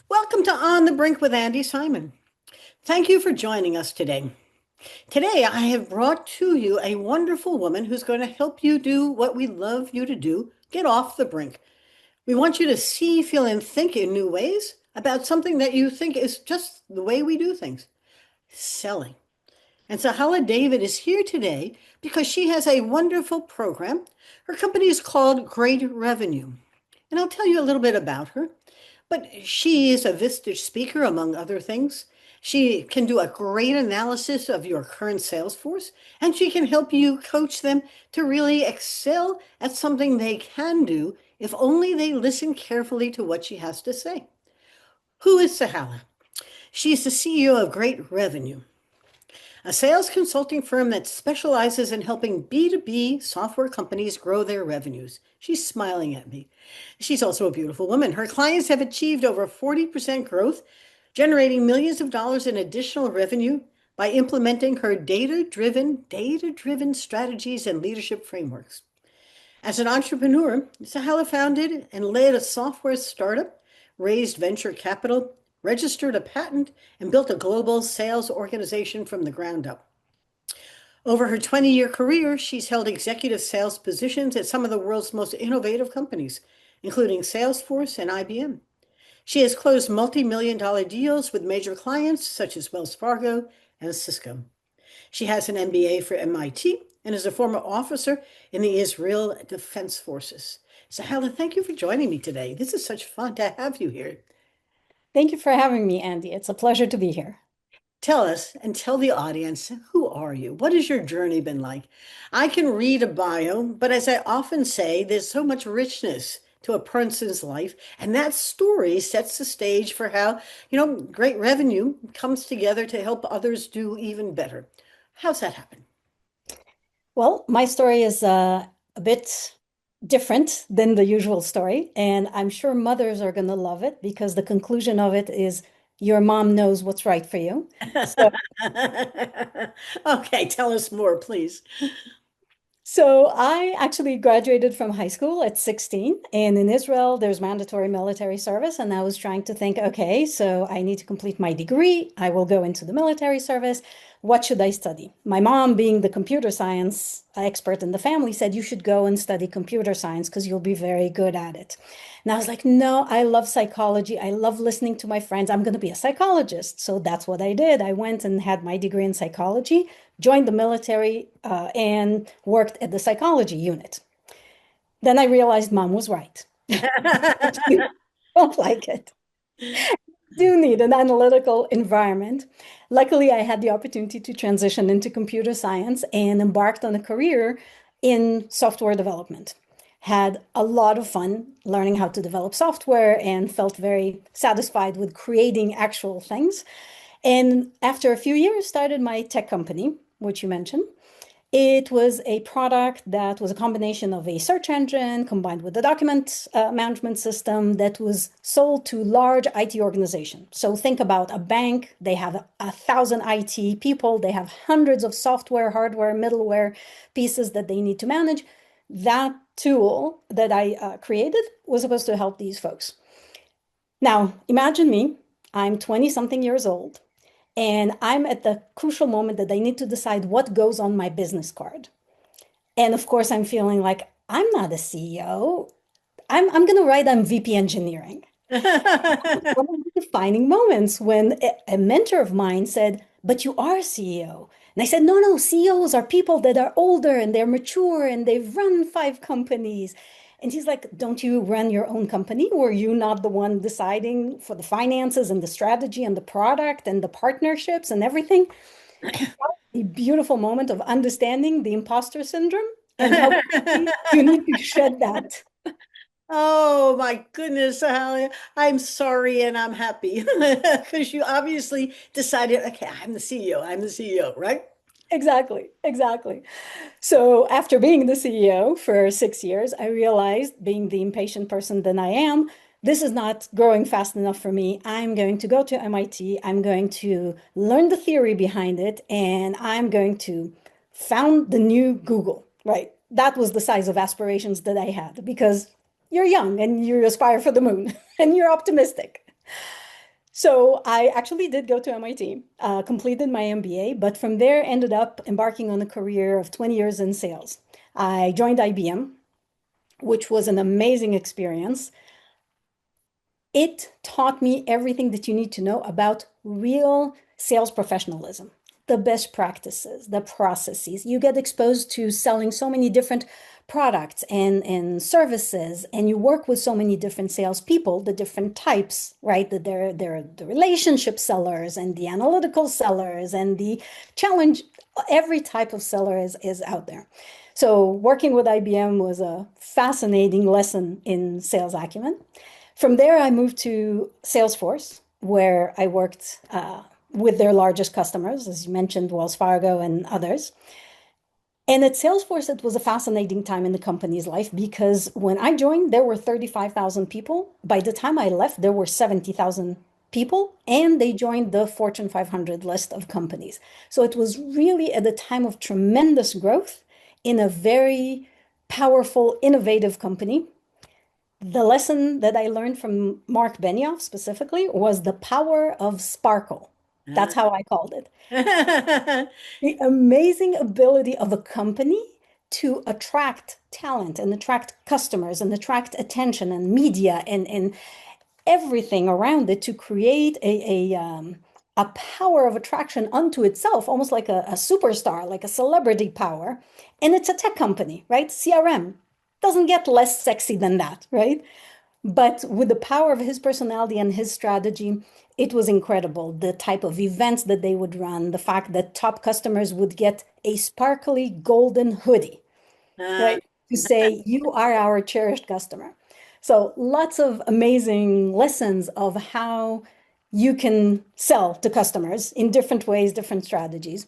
Welcome to On the Brink with Andy Simon. Thank you for joining us today. Today, I have brought to you a wonderful woman who's going to help you do what we love you to do, get off the brink. We want you to see, feel, and think in new ways about something that you think is just the way we do things, selling. And Tshala David is here today because she has a wonderful program. Her company is called Great Revenue. And I'll tell you a little bit about her. But she is a Vistage speaker, among other things. She can do a great analysis of your current sales force, and she can help you coach them to really excel at something they can do if only they listen carefully to what she has to say. Who is Tsahala? She's the CEO of Great Revenue, a sales consulting firm that specializes in helping B2B software companies grow their revenues. She's smiling at me. She's also a beautiful woman. Her clients have achieved over 40% growth, generating millions of dollars in additional revenue by implementing her data-driven strategies and leadership frameworks. As an entrepreneur, Tsahala founded and led a software startup, raised venture capital, registered a patent, and built a global sales organization from the ground up. Over her 20-year career, she's held executive sales positions at some of the world's most innovative companies, including Salesforce and IBM. She has closed multi-million-dollar deals with major clients such as Wells Fargo and Cisco. She has an MBA from MIT and is a former officer in the Israel Defense Forces. Tsahala, thank you for joining me today. This is such fun to have you here. Thank you for having me, Andy. It's a pleasure to be here. Tell us and tell the audience, who are you? What has your journey been like? I can read a bio, but as I often say, there's so much richness to a person's life, and that story sets the stage for how, great revenue comes together to help others do even better. How's that happen? Well, my story is a bit different than the usual story, and I'm sure mothers are going to love it because the conclusion of it is your mom knows what's right for you. So, Okay, tell us more, please. so I actually graduated from high school at 16, and in Israel, there's mandatory military service, and I was trying to think, okay, so I need to complete my degree. I will go into the military service. What should I study? My mom, being the computer science expert in the family, said you should go and study computer science because you'll be very good at it. And I was like, no, I love psychology. I love listening to my friends. I'm going to be a psychologist. So that's what I did. I went and had my degree in psychology, joined the military, and worked at the psychology unit. Then I realized mom was right. Don't like it. Do need an analytical environment. Luckily, I had the opportunity to transition into computer science and embarked on a career in software development. Had a lot of fun learning how to develop software and felt very satisfied with creating actual things. And after a few years, started my tech company, which you mentioned. It was a product that was a combination of a search engine combined with a document management system that was sold to large IT organizations. So think about a bank, they have 1,000 IT people, they have hundreds of software, hardware, middleware pieces that they need to manage. That tool that I created was supposed to help these folks. Now, imagine me, I'm 20 something years old. And I'm at the crucial moment that I need to decide what goes on my business card. And of course, I'm feeling like I'm not a CEO. I'm going to write I'm VP engineering. One of the defining moments when a mentor of mine said, but you are a CEO. And I said, no, no, CEOs are people that are older and they're mature and they've run 5 companies. And he's like, don't you run your own company? Were you not the one deciding for the finances and the strategy and the product and the partnerships and everything? A beautiful moment of understanding the imposter syndrome and how quickly you need to shed that. Oh my goodness, Ahalia. I'm sorry and I'm happy because you obviously decided, okay, I'm the CEO, I'm the CEO, right? Exactly, exactly. So after being the CEO for 6 years, I realized, being the impatient person that I am, this is not growing fast enough for me. I'm going to go to MIT. I'm going to learn the theory behind it, and I'm going to found the new Google, right? That was the size of aspirations that I had because you're young and you aspire for the moon and you're optimistic. So I actually did go to MIT, completed my MBA, but from there ended up embarking on a career of 20 years in sales. I joined IBM, which was an amazing experience. It taught me everything that you need to know about real sales professionalism, the best practices, the processes. You get exposed to selling so many different products and services, and you work with so many different salespeople, the different types, right? That they're the relationship sellers and the analytical sellers and the challenge. Every type of seller is out there. So working with IBM was a fascinating lesson in sales acumen. From there, I moved to Salesforce, where I worked with their largest customers, as you mentioned, Wells Fargo and others. And at Salesforce, it was a fascinating time in the company's life because when I joined, there were 35,000 people. By the time I left, there were 70,000 people, and they joined the Fortune 500 list of companies. So it was really at a time of tremendous growth in a very powerful, innovative company. The lesson that I learned from Marc Benioff specifically was the power of sparkle. That's how I called it. The amazing ability of a company to attract talent and attract customers and attract attention and media and everything around it to create a power of attraction unto itself, almost like a superstar, like a celebrity power. And it's a tech company, right? CRM doesn't get less sexy than that, right? But with the power of his personality and his strategy, it was incredible. The type of events that they would run, the fact that top customers would get a sparkly golden hoodie, Uh, right? To say, you are our cherished customer. So lots of amazing lessons of how you can sell to customers in different ways, different strategies.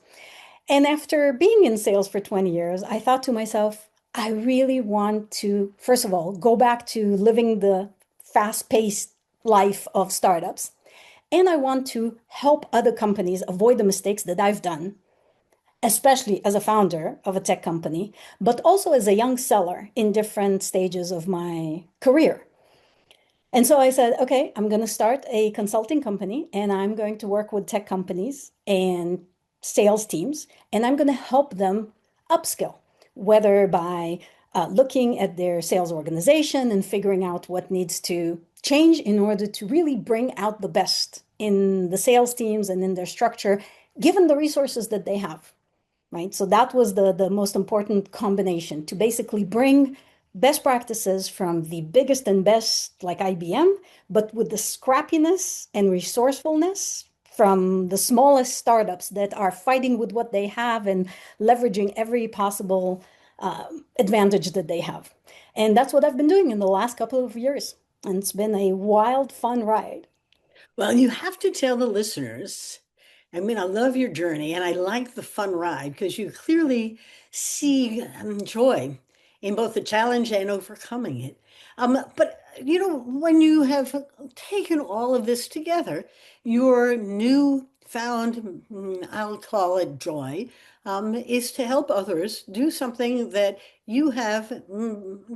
And after being in sales for 20 years, I thought to myself, I really want to, first of all, go back to living the fast-paced life of startups. And I want to help other companies avoid the mistakes that I've done, especially as a founder of a tech company, but also as a young seller in different stages of my career. And so I said, okay, I'm going to start a consulting company and I'm going to work with tech companies and sales teams, and I'm going to help them upskill, whether by looking at their sales organization and figuring out what needs to change in order to really bring out the best in the sales teams and in their structure, given the resources that they have, right? So that was the most important combination to basically bring best practices from the biggest and best like IBM, but with the scrappiness and resourcefulness from the smallest startups that are fighting with what they have and leveraging every possible advantage that they have. And that's what I've been doing in the last couple of years. And it's been a wild, fun ride. well, you have to tell the listeners. I mean, I love your journey and I like the fun ride because you clearly see joy in both the challenge and overcoming it. But when you have taken all of this together, your new found, I'll call it joy, is to help others do something that you have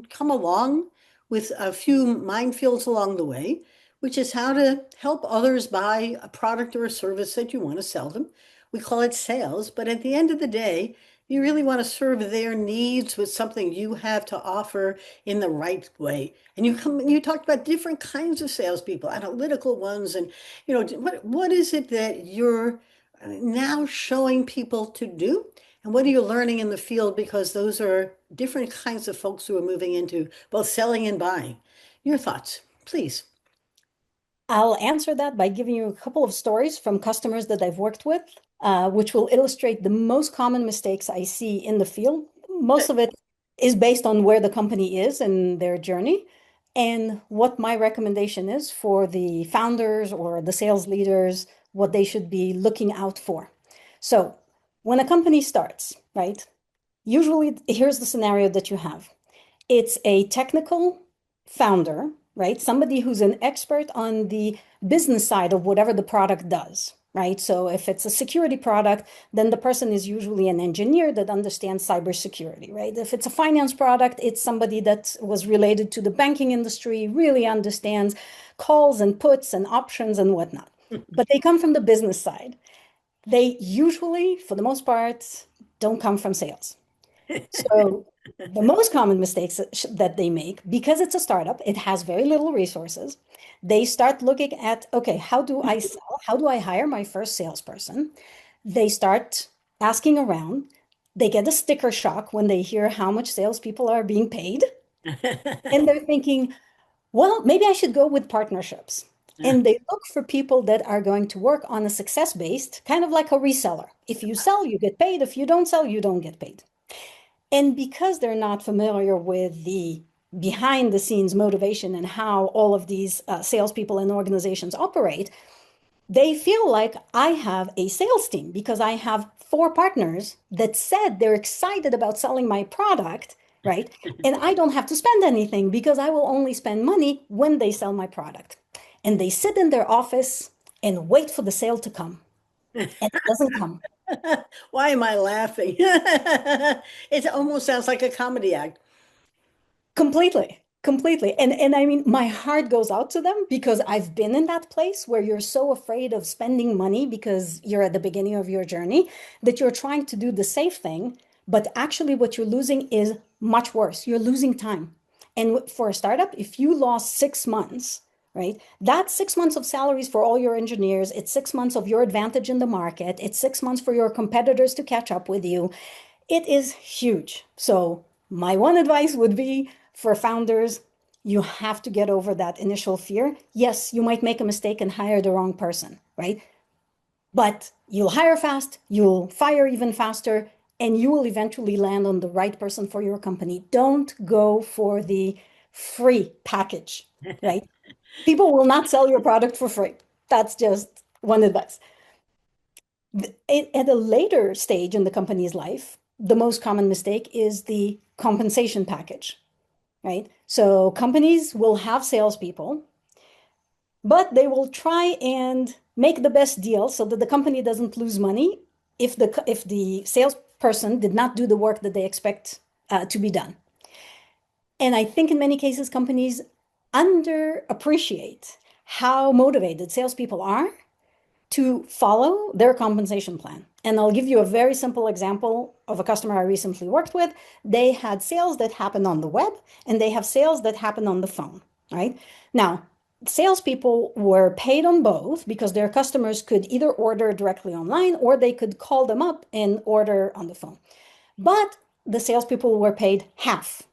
come along with a few minefields along the way, which is how to help others buy a product or a service that you want to sell them. We call it sales, but at the end of the day, you really want to serve their needs with something you have to offer in the right way. And you talked about different kinds of salespeople, analytical ones, and what is it that you're now showing people to do? And what are you learning in the field? Because those are different kinds of folks who are moving into both selling and buying. Your thoughts, please. I'll answer that by giving you a couple of stories from customers that I've worked with, which will illustrate the most common mistakes I see in the field. Most of it is based on where the company is in their journey and what my recommendation is for the founders or the sales leaders, what they should be looking out for. So, when a company starts, right, usually here's the scenario that you have. It's a technical founder, right? Somebody who's an expert on the business side of whatever the product does, right? So if it's a security product, then the person is usually an engineer that understands cybersecurity, right? If it's a finance product, it's somebody that was related to the banking industry, really understands calls and puts and options and whatnot. but they come from the business side. They usually, for the most part, don't come from sales. So the most common mistakes that they make, because it's a startup, it has very little resources. They start looking at, okay, how do I sell? How do I hire my first salesperson? They start asking around. They get a sticker shock when they hear how much salespeople are being paid. And they're thinking, well, maybe I should go with partnerships. And they look for people that are going to work on a success based, kind of like a reseller. If you sell, you get paid. If you don't sell, you don't get paid. And because they're not familiar with the behind the scenes motivation and how all of these salespeople and organizations operate, they feel like I have a sales team because I have four partners that said they're excited about selling my product, right? And I don't have to spend anything because I will only spend money when they sell my product. And they sit in their office and wait for the sale to come. And it doesn't come. Why am I laughing? It almost sounds like a comedy act. Completely, completely. And I mean, my heart goes out to them because I've been in that place where you're so afraid of spending money because you're at the beginning of your journey that you're trying to do the safe thing, but actually what you're losing is much worse. You're losing time. And for a startup, if you lost 6 months, right, that's 6 months of salaries for all your engineers. It's 6 months of your advantage in the market. It's 6 months for your competitors to catch up with you. It is huge. So my one advice would be for founders, you have to get over that initial fear. Yes, you might make a mistake and hire the wrong person, right? But you'll hire fast, you'll fire even faster, and you will eventually land on the right person for your company. Don't go for the free package, right? People will not sell your product for free. That's just one advice. At a later stage in the company's life, the most common mistake is the compensation package, right? So companies will have salespeople, but they will try and make the best deal so that the company doesn't lose money if the salesperson did not do the work that they expect to be done. And I think in many cases, companies underappreciate how motivated salespeople are to follow their compensation plan. And I'll give you a very simple example of a customer I recently worked with. They had sales that happened on the web and they have sales that happen on the phone, right? Now, salespeople were paid on both because their customers could either order directly online or they could call them up and order on the phone. But the salespeople were paid half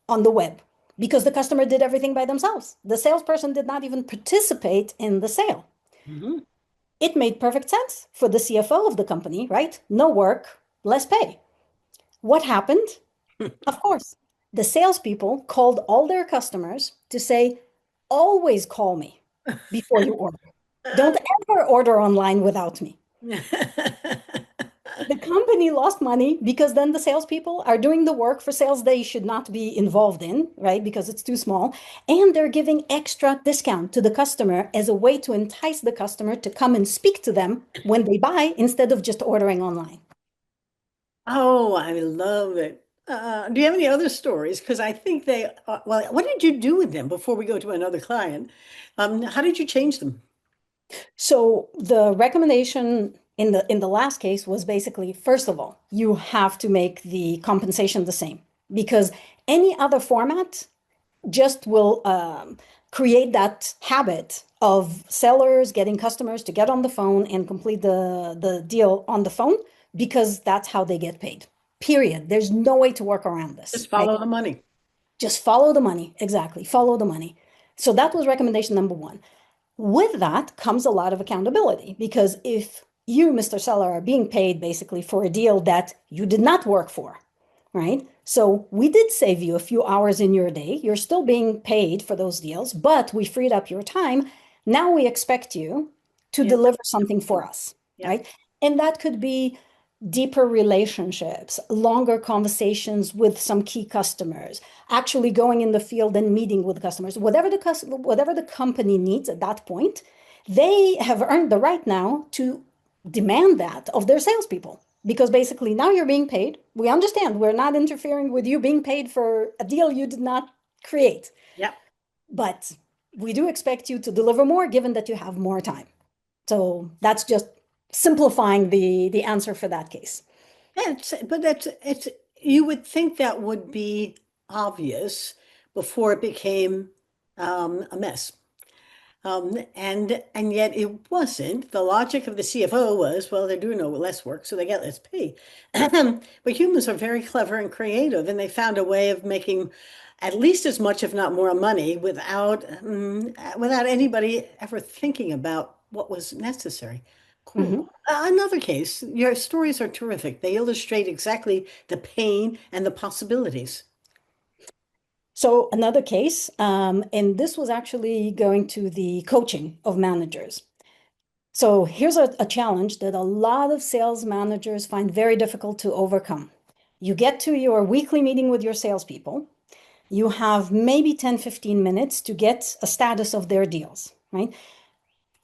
on the web because the customer did everything by themselves. The salesperson did not even participate in the sale. Mhm. It made perfect sense for the CFO of the company, right? No work, less pay. What happened? Of course, the salespeople called all their customers to say, always call me before you order. Don't ever order online without me. The company lost money because then the salespeople are doing the work for sales they should not be involved in, right? Because it's too small. And they're giving extra discount to the customer as a way to entice the customer to come and speak to them when they buy instead of just ordering online. Oh, I love it. Do you have any other stories? Because I think well, what did you do with them before we go to another client? How did you change them? So the recommendation in the last case was basically, first of all, you have to make the compensation the same because any other format just will create that habit of sellers getting customers to get on the phone and complete the deal on the phone because that's how they get paid. Period. There's no way to work around this, Just right? follow the money. Just follow the money. Exactly. Follow the money. So that was recommendation number one. With that comes a lot of accountability because if you, Mr. Seller, are being paid basically for a deal that you did not work for, right? So we did save you a few hours in your day. You're still being paid for those deals, but we freed up your time. Now we expect you to Yeah. deliver something for us, Yeah. right? And that could be deeper relationships, longer conversations with some key customers, actually going in the field and meeting with customers, whatever the company needs at that point, they have earned the right now to demand that of their salespeople. Because basically now you're being paid. We understand we're not interfering with you being paid for a deal you did not create, Yeah. but we do expect you to deliver more given that you have more time. So that's just simplifying the answer for that case. But it's you would think that would be obvious before it became a mess. And yet it wasn't. The logic of the CFO was, well, they're doing no less work, so they get less pay. But humans are very clever and creative, and they found a way of making at least as much, if not more, money without anybody ever thinking about what was necessary. Cool. Mhm. Another case, your stories are terrific. They illustrate exactly the pain and the possibilities. So another case, and this was actually going to the coaching of managers. So here's a challenge that a lot of sales managers find very difficult to overcome. You get to your weekly meeting with your salespeople. You have maybe 10, 15 minutes to get a status of their deals, right?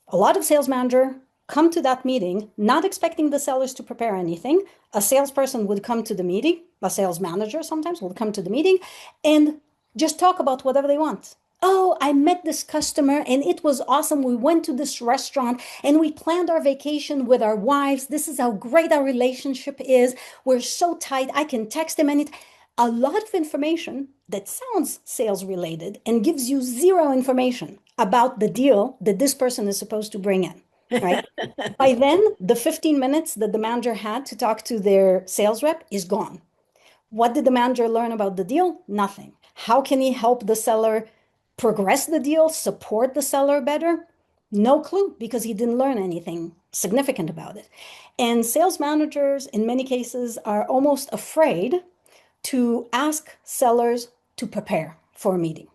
A lot of sales manager come to that meeting not expecting the sellers to prepare anything. A salesperson would come to the meeting, a sales manager sometimes will come to the meeting and just talk about whatever they want. Oh, I met this customer and it was awesome. We went to this restaurant and we planned our vacation with our wives. This is how great our relationship is. We're so tight. I can text him anytime. A lot of information that sounds sales related and gives you zero information about the deal that this person is supposed to bring in, right? By then, the 15 minutes that the manager had to talk to their sales rep is gone. What did the manager learn about the deal? Nothing. How can he help the seller progress the deal, support the seller better? No clue because he didn't learn anything significant about it. And sales managers, in many cases, are almost afraid to ask sellers to prepare for a meeting,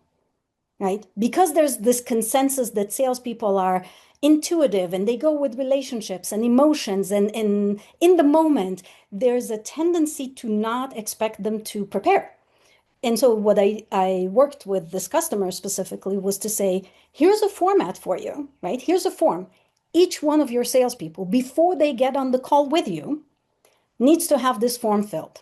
right? Because there's this consensus that salespeople are intuitive and they go with relationships and emotions and in the moment, there's a tendency to not expect them to prepare. And so what I worked with this customer specifically was to say, here's a format for you, right? Here's a form. Each one of your salespeople, before they get on the call with you, needs to have this form filled.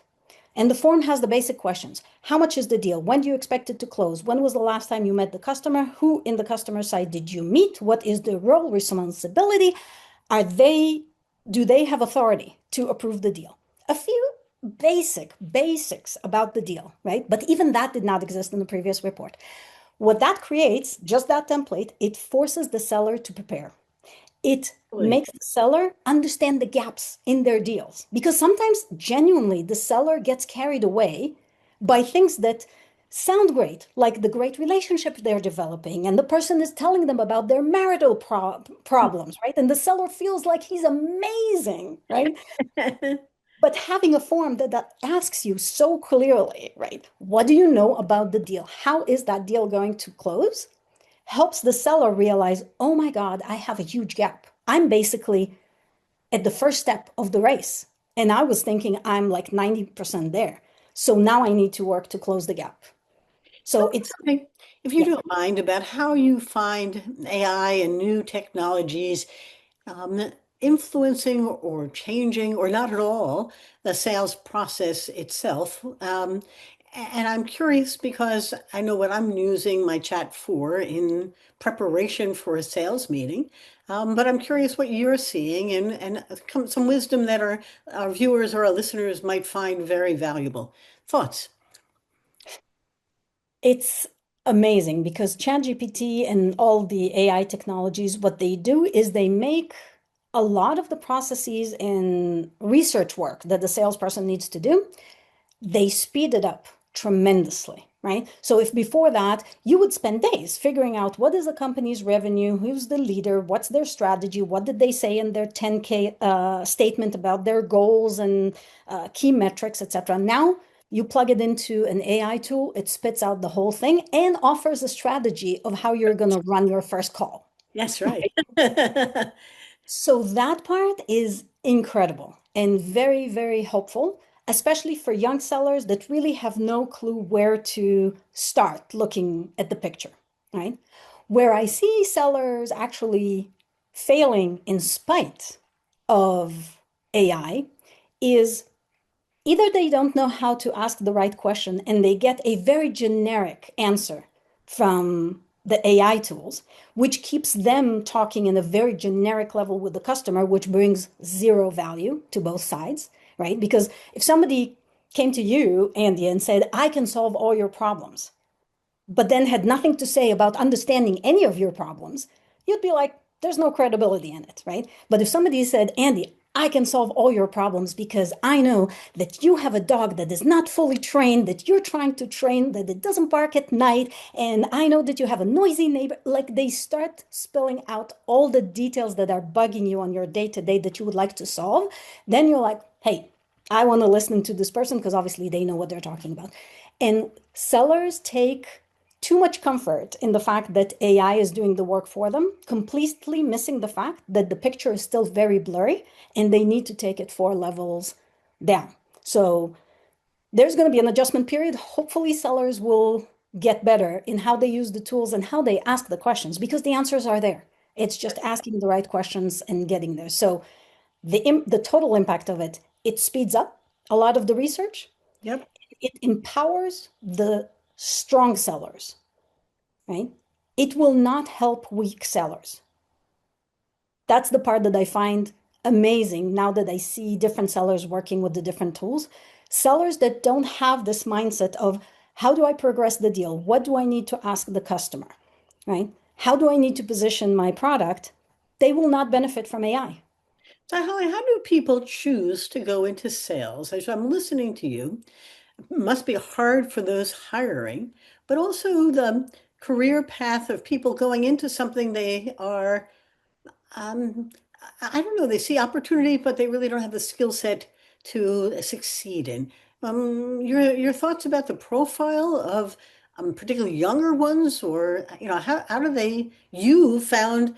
And the form has the basic questions. How much is the deal? When do you expect it to close? When was the last time you met the customer? Who in the customer side did you meet? What is the role responsibility? Do they have authority to approve the deal? A few basics about the deal, right? But even that did not exist in the previous report. What that creates, just that template, it forces the seller to prepare. It Really. makes the seller understand the gaps in their deals because sometimes genuinely the seller gets carried away by things that sound great, like the great relationship they're developing, and the person is telling them about their marital problems, right? And the seller feels like he's amazing, right? But having a form that asks you so clearly, right? What do you know about the deal? How is that deal going to close? Helps the seller realize, oh my God, I have a huge gap. I'm basically at the first step of the race. And I was thinking I'm like 90% there. So now I need to work to close the gap. Tell So me it's, something, if you yeah. don't mind, about how you find AI and new technologies influencing or changing, or not at all, the sales process itself. And I'm curious because I know what I'm using my chat for in preparation for a sales meeting. But I'm curious what you're seeing and some wisdom that our viewers or our listeners might find very valuable. Thoughts? It's amazing because ChatGPT and all the AI technologies, what they do is they make a lot of the processes and research work that the salesperson needs to do, they speed it up tremendously, right? So if before that you would spend days figuring out what is the company's revenue, who's the leader, what's their strategy, what did they say in their 10K statement about their goals and key metrics, etc. Now you plug it into an AI tool, it spits out the whole thing and offers a strategy of how you're going to run your first call. Yes, right. So that part is incredible and very, very helpful, especially for young sellers that really have no clue where to start looking at the picture, right? Where I see sellers actually failing in spite of AI is either they don't know how to ask the right question and they get a very generic answer from the AI tools, which keeps them talking in a very generic level with the customer, which brings zero value to both sides, right? Because if somebody came to you, Andy, and said, I can solve all your problems, but then had nothing to say about understanding any of your problems, you'd be like, there's no credibility in it, right? But if somebody said, Andy, I can solve all your problems because I know that you have a dog that is not fully trained, that you're trying to train, that it doesn't bark at night, and I know that you have a noisy neighbor. Like they start spelling out all the details that are bugging you on your day to day that you would like to solve. Then you're like, hey, I want to listen to this person because obviously they know what they're talking about. And sellers take too much comfort in the fact that AI is doing the work for them, completely missing the fact that the picture is still very blurry and they need to take it 4 levels down. So there's going to be an adjustment period. Hopefully, sellers will get better in how they use the tools and how they ask the questions because the answers are there. It's just asking the right questions and getting there. So the total impact of it, it speeds up a lot of the research. Yep. It empowers the strong sellers, right? It will not help weak sellers. That's the part that I find amazing now that I see different sellers working with the different tools. Sellers that don't have this mindset of how do I progress the deal? What do I need to ask the customer, right? How do I need to position my product? They will not benefit from AI. So how do people choose to go into sales? As I'm listening to you, it must be hard for those hiring, but also the career path of people going into something they are Um, I don't know. They see opportunity, but they really don't have the skill set to succeed in. Your thoughts about the profile of particularly younger ones, or how do they you found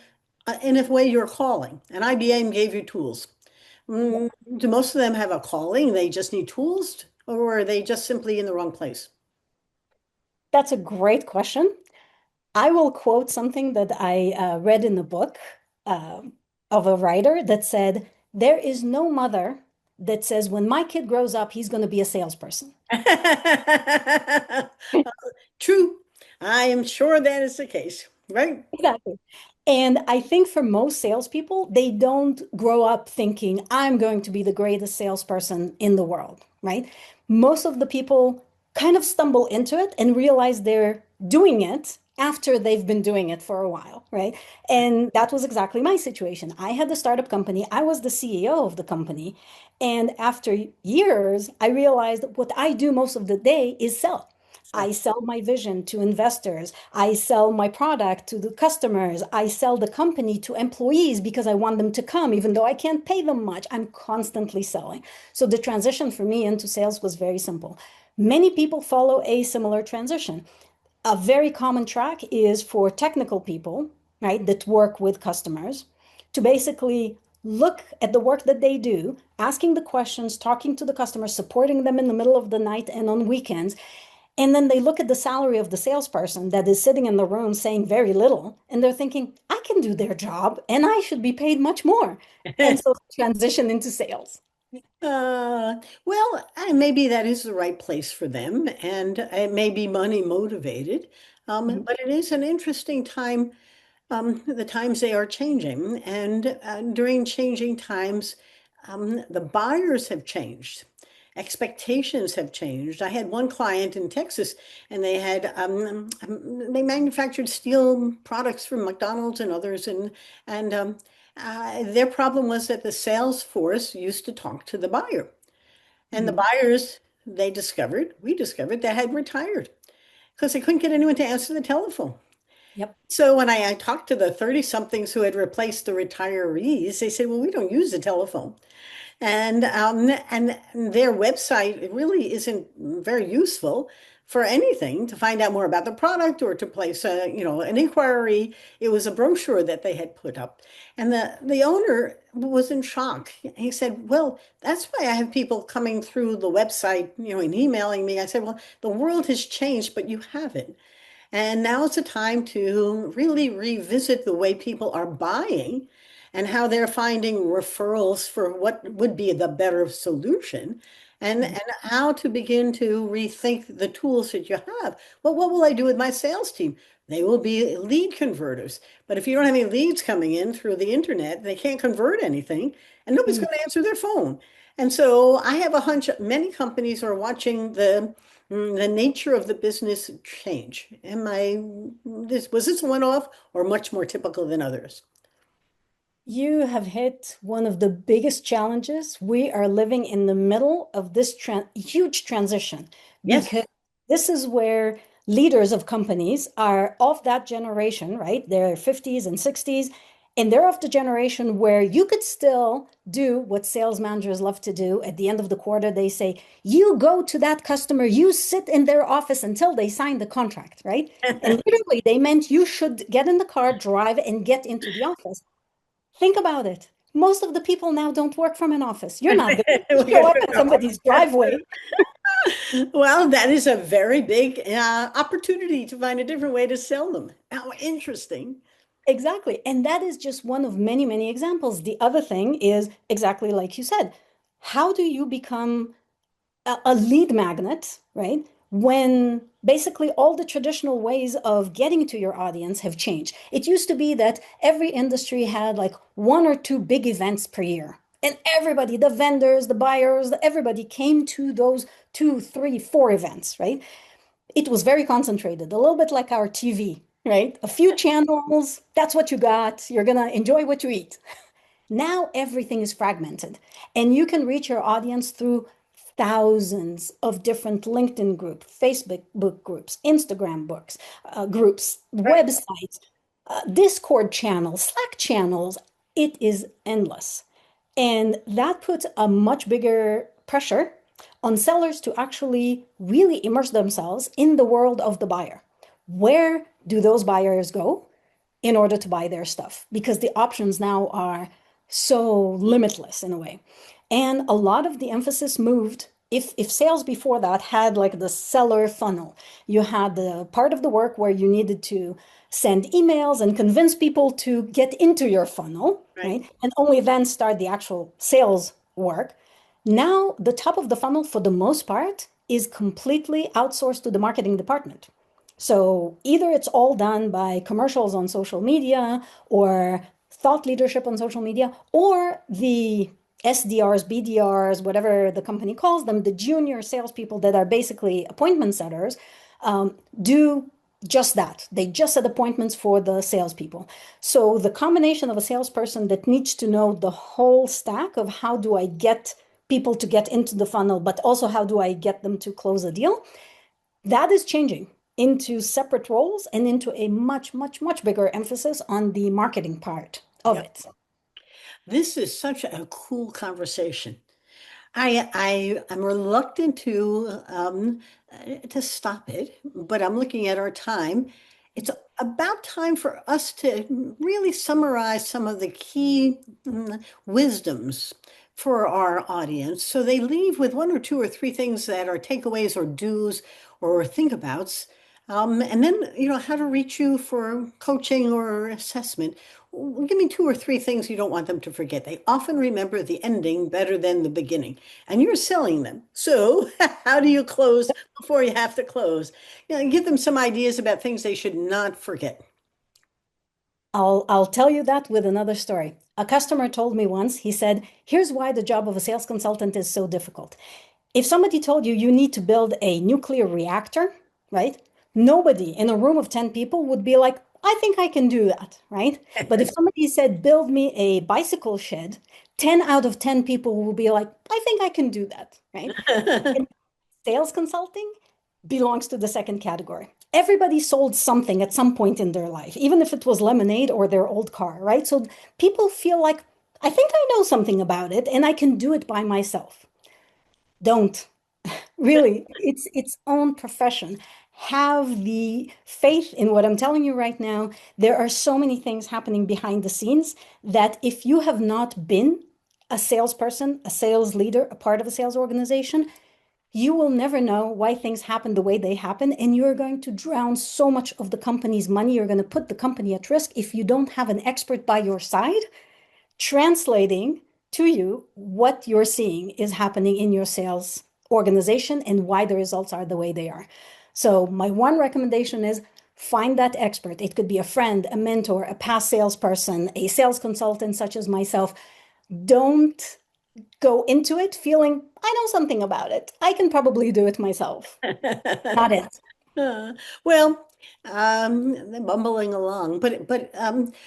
in a way your calling? And IBM gave you tools. Do most of them have a calling? They just need tools, or are they just simply in the wrong place? That's a great question. I will quote something that I read in the book um of a writer that said, there is no mother that says, when my kid grows up, he's going to be a salesperson. True. I am sure that is the case, right? Exactly. And I think for most salespeople, they don't grow up thinking, I'm going to be the greatest salesperson in the world, right? Most of the people kind of stumble into it and realize they're doing it after they've been doing it for a while, right? And that was exactly my situation. I had the startup company, I was the CEO of the company. And after years, I realized what I do most of the day is sell. So, I sell my vision to investors. I sell my product to the customers. I sell the company to employees because I want them to come, even though I can't pay them much. I'm constantly selling. So the transition for me into sales was very simple. Many people follow a similar transition. A very common track is for technical people, right, that work with customers to basically look at the work that they do, asking the questions, talking to the customers, supporting them in the middle of the night and on weekends, and then they look at the salary of the salesperson that is sitting in the room saying very little, and they're thinking, I can do their job and I should be paid much more. And so transition into sales. maybe that is the right place for them, and it may be money motivated, Mhm. but it is an interesting time. The times they are changing, and during changing times, the buyers have changed. Expectations have changed. I had one client in Texas, and they manufactured steel products for McDonald's and others, and their problem was that the sales force used to talk to the buyer, and the Mhm. buyers we discovered, they had retired because they couldn't get anyone to answer the telephone. Yep. So when I talked to the 30 somethings who had replaced the retirees, they said, well, we don't use the telephone. And their website really isn't very useful for anything to find out more about the product or to place an inquiry. It was a brochure that they had put up. And the owner was in shock. He said, well, that's why I have people coming through the website, and emailing me. I said, well, the world has changed, but you haven't. And now it's a time to really revisit the way people are buying and how they're finding referrals for what would be the better solution, Mhm. and how to begin to rethink the tools that you have. Well, what will I do with my sales team? They will be lead converters. But if you don't have any leads coming in through the internet, they can't convert anything and nobody's Mm. going to answer their phone. And so I have a hunch many companies are watching the nature of the business change. Was this one off or much more typical than others? You have hit one of the biggest challenges. We are living in the middle of this huge transition Yes. because this is where leaders of companies are of that generation, right? They're 50s and 60s, and they're of the generation where you could still do what sales managers love to do. At the end of the quarter, they say, you go to that customer, you sit in their office until they sign the contract, right? And literally, they meant you should get in the car, drive, and get into the office. Think about it. Most of the people now don't work from an office. You're not going to show up at somebody's driveway. Well, that is a very big opportunity to find a different way to sell them. How interesting. Exactly. And that is just one of many, many examples. The other thing is exactly like you said. How do you become a lead magnet, right? When basically all the traditional ways of getting to your audience have changed. It used to be that every industry had like one or two big events per year. And everybody, the vendors, the buyers, everybody came to those two, three, four events, right? It was very concentrated, a little bit like our TV, right? A few channels, that's what you got. You're going to enjoy what you eat. Now everything is fragmented, and you can reach your audience through thousands of different LinkedIn groups, Facebook book groups, Instagram books, groups, Right. websites, Discord channels, Slack channels. It is endless. And that puts a much bigger pressure on sellers to actually really immerse themselves in the world of the buyer. Where do those buyers go in order to buy their stuff? Because the options now are so limitless in a way. And a lot of the emphasis moved. If sales before that had like the seller funnel, you had the part of the work where you needed to send emails and convince people to get into your funnel, Right. right? And only then start the actual sales work. Now, the top of the funnel, for the most part, is completely outsourced to the marketing department. So either it's all done by commercials on social media or thought leadership on social media, or the SDRs, BDRs, whatever the company calls them, the junior salespeople that are basically appointment setters, do just that. They just set appointments for the salespeople. So the combination of a salesperson that needs to know the whole stack of how do I get people to get into the funnel, but also how do I get them to close a deal, that is changing into separate roles and into a much, much, much bigger emphasis on the marketing part of Yep. it. This is such a cool conversation. I'm reluctant to stop it, but I'm looking at our time. It's about time for us to really summarize some of the key wisdoms for our audience, so they leave with one or two or three things that are takeaways or do's or think abouts. And then, how to reach you for coaching or assessment. Give me two or three things you don't want them to forget. They often remember the ending better than the beginning, and you're selling them. So, how do you close before you have to close? Give them some ideas about things they should not forget. I'll tell you that with another story. A customer told me once, he said, here's why the job of a sales consultant is so difficult. If somebody told you you need to build a nuclear reactor, right? Nobody in a room of 10 people would be like, I think I can do that, right? But if somebody said, build me a bicycle shed, 10 out of 10 people will be like, I think I can do that, right? And sales consulting belongs to the second category. Everybody sold something at some point in their life, even if it was lemonade or their old car, right? So people feel like, I think I know something about it and I can do it by myself. Don't. Really, it's its own profession. Have the faith in what I'm telling you right now. There are so many things happening behind the scenes that if you have not been a salesperson, a sales leader, a part of a sales organization, you will never know why things happen the way they happen. And you're going to drown so much of the company's money. You're going to put the company at risk if you don't have an expert by your side translating to you what you're seeing is happening in your sales organization and why the results are the way they are. So, my one recommendation is Find that expert. It could be a friend, a mentor, a past salesperson, a sales consultant, such as myself. Don't go into it feeling, I know something about it. I can probably do it myself. Not it. Uh, well, they're bumbling along, but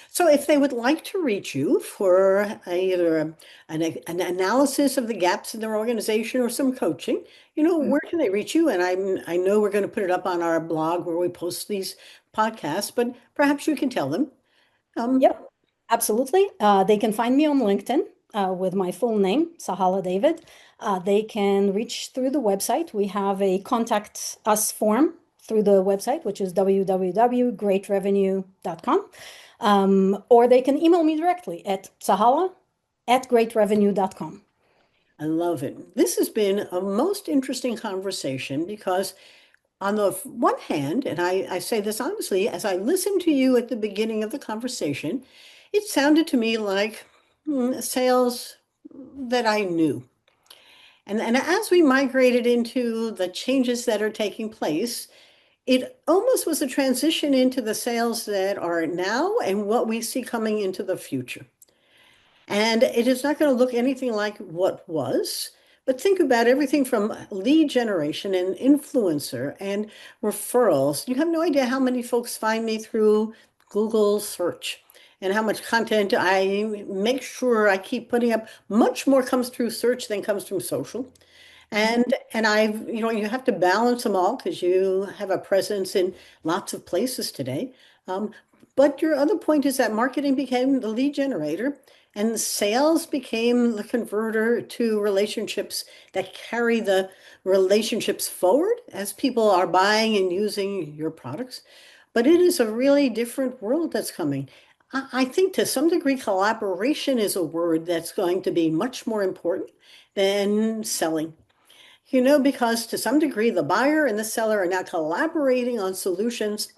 so if they would like to reach you for either an analysis of the gaps in their organization or some coaching, where can they reach you? And I know we're going to put it up on our blog where we post these podcasts, but perhaps you can tell them. Um, Yep, absolutely. They can find me on LinkedIn with my full name, Tshala David. They can reach through the website. We have a contact us form through the website, which is www.greatrevenue.com. Or they can email me directly at tsahala@greatrevenue.com. I love it. This has been a most interesting conversation because on the one hand, and I say this honestly, as I listened to you at the beginning of the conversation, it sounded to me like sales that I knew. And as we migrated into the changes that are taking place, it almost was a transition into the sales that are now and what we see coming into the future. And it is not going to look anything like what was. But think about everything from lead generation and influencer and referrals. You have no idea how many folks find me through Google search and how much content I make sure I keep putting up. Much more comes through search than comes from social. And I've, you have to balance them all because you have a presence in lots of places today. Um, but your other point is that marketing became the lead generator and sales became the converter to relationships that carry the relationships forward as people are buying and using your products. But it is a really different world that's coming. I think to some degree, collaboration is a word that's going to be much more important than selling. Because to some degree, the buyer and the seller are now collaborating on solutions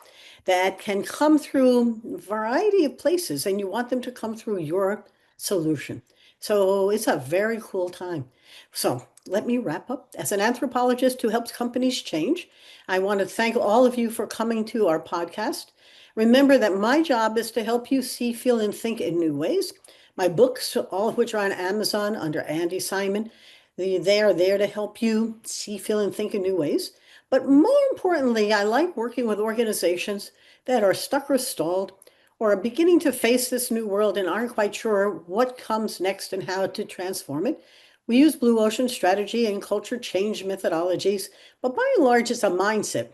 that can come through a variety of places, and you want them to come through your solution. So it's a very cool time. So let me wrap up. As an anthropologist who helps companies change, I want to thank all of you for coming to our podcast. Remember that my job is to help you see, feel, and think in new ways. My books, all of which are on Amazon under Andi Simon, they are there to help you see, feel, and think in new ways. But more importantly, I like working with organizations that are stuck or stalled or are beginning to face this new world and aren't quite sure what comes next and how to transform it. We use blue ocean strategy and culture change methodologies, but by and large, it's a mindset.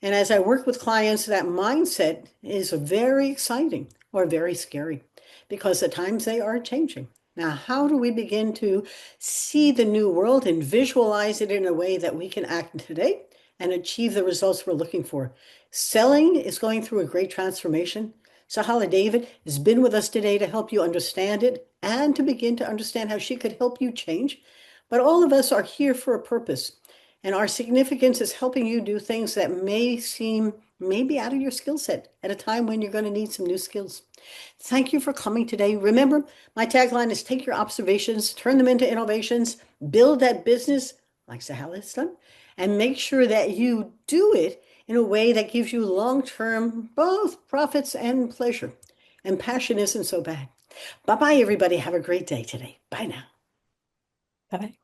And as I work with clients, that mindset is very exciting or very scary because the times they are changing. Now, how do we begin to see the new world and visualize it in a way that we can act today and achieve the results we're looking for? Selling is going through a great transformation. Tshala David has been with us today to help you understand it and to begin to understand how she could help you change. But all of us are here for a purpose. And our significance is helping you do things that may seem maybe out of your skill set at a time when you're going to need some new skills. Thank you for coming today. Remember, my tagline is take your observations, turn them into innovations, build that business like Tsahala has done, and make sure that you do it in a way that gives you long-term both profits and pleasure. And passion isn't so bad. Bye-bye, everybody. Have a great day today. Bye now. Bye-bye.